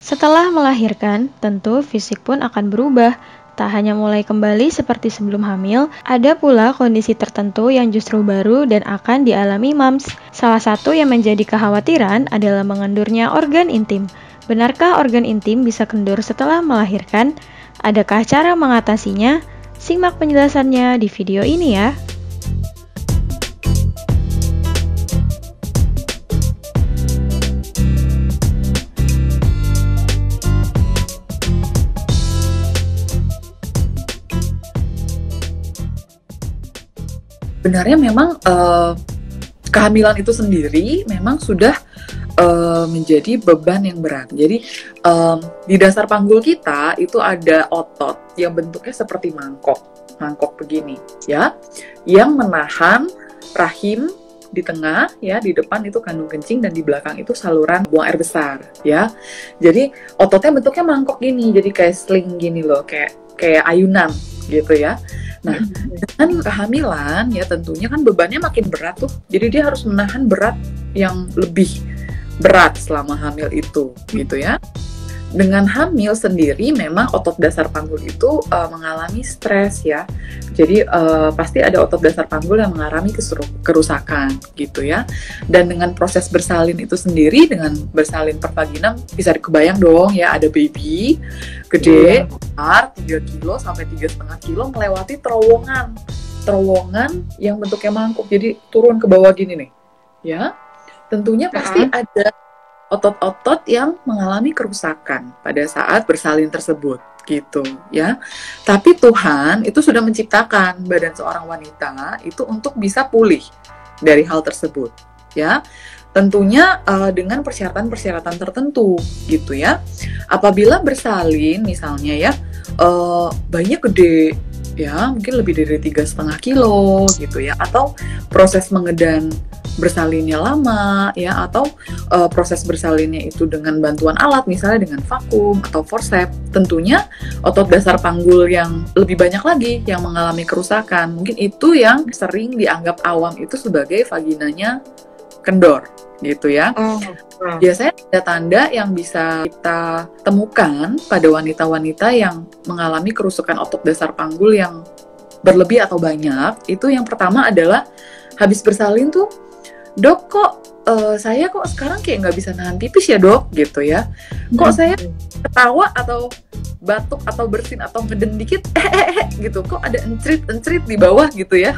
Setelah melahirkan, tentu fisik pun akan berubah. Tak hanya mulai kembali seperti sebelum hamil, ada pula kondisi tertentu yang justru baru dan akan dialami mams. Salah satu yang menjadi kekhawatiran adalah mengendurnya organ intim. Benarkah organ intim bisa kendur setelah melahirkan? Adakah cara mengatasinya? Simak penjelasannya di video ini ya. Sebenarnya memang kehamilan itu sendiri memang sudah menjadi beban yang berat. Jadi di dasar panggul kita itu ada otot yang bentuknya seperti mangkok begini, ya, yang menahan rahim di tengah, ya, di depan itu kandung kencing dan di belakang itu saluran buang air besar, ya. Jadi ototnya bentuknya mangkok gini, jadi kayak sling gini loh, kayak ayunan gitu ya. Nah, dengan kehamilan ya tentunya kan bebannya makin berat tuh. Jadi dia harus menahan berat yang lebih berat selama hamil itu, gitu ya. Dengan hamil sendiri memang otot dasar panggul itu mengalami stres ya. Jadi pasti ada otot dasar panggul yang mengalami kerusakan gitu ya. Dan dengan proses bersalin itu sendiri, dengan bersalin per vaginam, bisa dikebayang dong ya, ada baby gede, besar, 3 kilo sampai 3,5 kilo melewati terowongan yang bentuknya mangkuk. Jadi turun ke bawah gini nih ya. Tentunya pasti ada otot-otot yang mengalami kerusakan pada saat bersalin tersebut gitu ya. Tapi Tuhan itu sudah menciptakan badan seorang wanita itu untuk bisa pulih dari hal tersebut ya. Tentunya dengan persyaratan-persyaratan tertentu gitu ya. Apabila bersalin misalnya ya, bayinya gede ya, mungkin lebih dari 3,5 kilo gitu ya, atau proses mengedan bersalinnya lama ya, atau proses bersalinnya itu dengan bantuan alat misalnya dengan vakum atau forceps, tentunya otot dasar panggul yang lebih banyak lagi yang mengalami kerusakan. Mungkin itu yang sering dianggap awam itu sebagai vaginanya kendor gitu ya. Biasanya tanda-tanda yang bisa kita temukan pada wanita-wanita yang mengalami kerusakan otot dasar panggul yang berlebih atau banyak, itu yang pertama adalah habis bersalin tuh, "Dok, kok saya kok sekarang kayak nggak bisa nahan pipis ya dok," gitu ya. "Kok saya ketawa atau batuk atau bersin atau ngeden dikit, gitu, kok ada encrit di bawah gitu ya,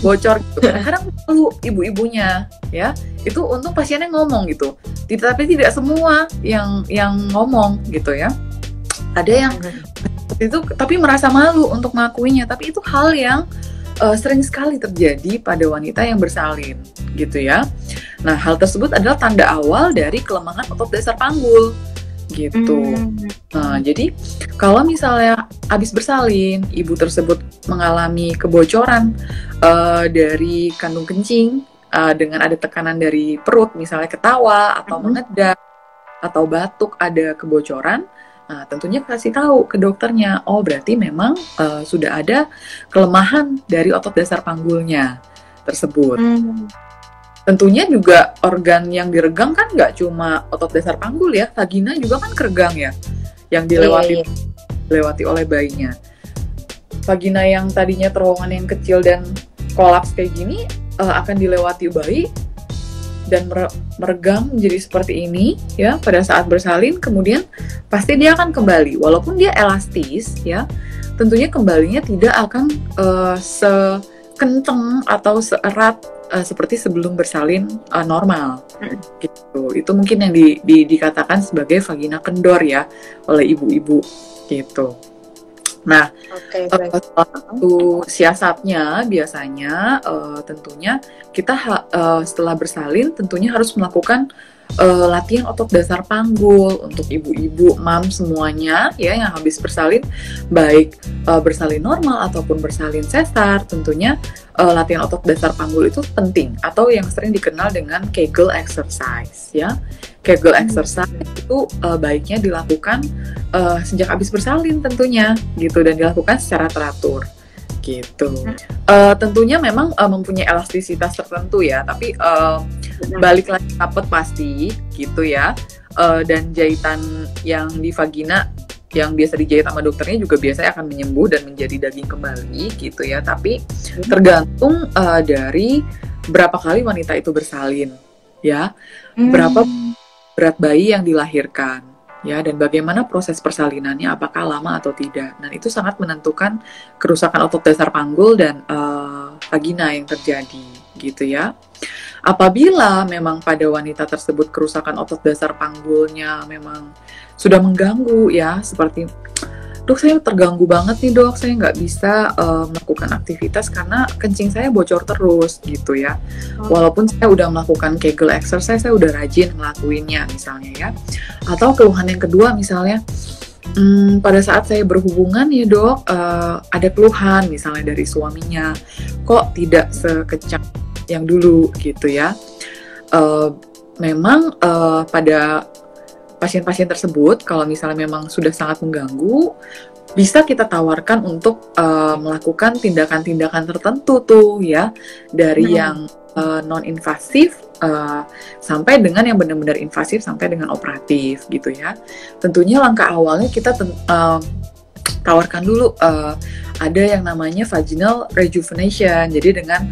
bocor gitu." Kadang-kadang malu ibu-ibunya ya. Itu untung pasiennya ngomong gitu. Tapi tidak semua yang ngomong gitu ya. Ada yang itu tapi merasa malu untuk mengakuinya, tapi itu hal yang sering sekali terjadi pada wanita yang bersalin gitu ya. Nah, hal tersebut adalah tanda awal dari kelemahan otot dasar panggul gitu. Nah, jadi kalau misalnya habis bersalin, ibu tersebut mengalami kebocoran dari kandung kencing dengan ada tekanan dari perut, misalnya ketawa atau mengedak atau batuk, ada kebocoran. Nah, tentunya kasih tahu ke dokternya, oh berarti memang sudah ada kelemahan dari otot dasar panggulnya tersebut. Tentunya juga organ yang diregang kan nggak cuma otot dasar panggul ya, vagina juga kan keregang ya, yang dilewati oleh bayinya. Vagina yang tadinya terowongan yang kecil dan kolaps kayak gini akan dilewati bayi dan meregang menjadi seperti ini ya pada saat bersalin, kemudian pasti dia akan kembali walaupun dia elastis ya, tentunya kembalinya tidak akan sekenceng atau seerat seperti sebelum bersalin normal gitu. Itu mungkin yang dikatakan sebagai vagina kendor ya oleh ibu-ibu gitu. Nah, satu siasatnya biasanya tentunya kita setelah bersalin tentunya harus melakukan latihan otot dasar panggul untuk ibu-ibu, mam semuanya ya yang habis bersalin, baik bersalin normal ataupun bersalin sesar, tentunya latihan otot dasar panggul itu penting, atau yang sering dikenal dengan Kegel exercise ya. Kegel exercise itu baiknya dilakukan sejak habis bersalin tentunya gitu, dan dilakukan secara teratur gitu. Tentunya memang mempunyai elastisitas tertentu ya, tapi balik lagi kapet pasti gitu ya. dan jahitan yang di vagina yang biasa dijahit sama dokternya juga biasanya akan menyembuh dan menjadi daging kembali gitu ya. Tapi tergantung dari berapa kali wanita itu bersalin ya, berapa berat bayi yang dilahirkan ya, dan bagaimana proses persalinannya, apakah lama atau tidak. Nah, itu sangat menentukan kerusakan otot dasar panggul dan vagina yang terjadi gitu ya. Apabila memang pada wanita tersebut kerusakan otot dasar panggulnya memang sudah mengganggu ya, seperti dok saya terganggu banget nih dok, saya nggak bisa melakukan aktivitas karena kencing saya bocor terus gitu ya. Walaupun saya udah melakukan Kegel exercise, saya udah rajin ngelakuinnya misalnya ya. Atau keluhan yang kedua misalnya, pada saat saya berhubungan ya dok, ada keluhan misalnya dari suaminya, kok tidak sekencang yang dulu gitu ya. Memang pada pasien-pasien tersebut, kalau misalnya memang sudah sangat mengganggu, bisa kita tawarkan untuk melakukan tindakan-tindakan tertentu tuh ya, dari yang non-invasif sampai dengan yang benar-benar invasif sampai dengan operatif gitu ya. Tentunya langkah awalnya kita tawarkan dulu ada yang namanya vaginal rejuvenation. Jadi dengan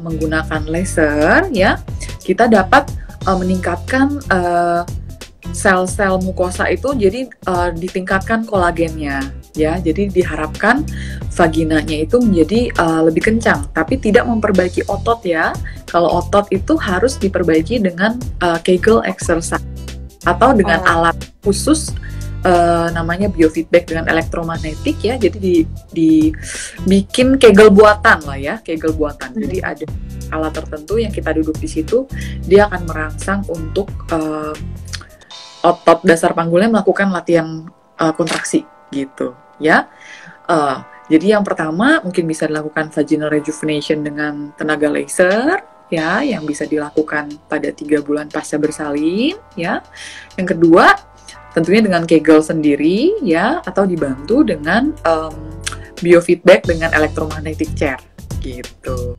menggunakan laser ya, kita dapat meningkatkan sel-sel mukosa itu, jadi ditingkatkan kolagennya ya. Jadi diharapkan vaginanya itu menjadi lebih kencang, tapi tidak memperbaiki otot ya. Kalau otot itu harus diperbaiki dengan Kegel exercise atau dengan alat khusus namanya biofeedback dengan elektromagnetik ya. Jadi dibikin Kegel buatan lah ya, Kegel buatan. Jadi ada alat tertentu yang kita duduk di situ, dia akan merangsang untuk otot dasar panggulnya melakukan latihan kontraksi gitu ya. Jadi yang pertama mungkin bisa dilakukan vaginal rejuvenation dengan tenaga laser ya, yang bisa dilakukan pada 3 bulan pasca bersalin ya. Yang kedua tentunya dengan Kegel sendiri ya, atau dibantu dengan biofeedback dengan electromagnetic chair gitu.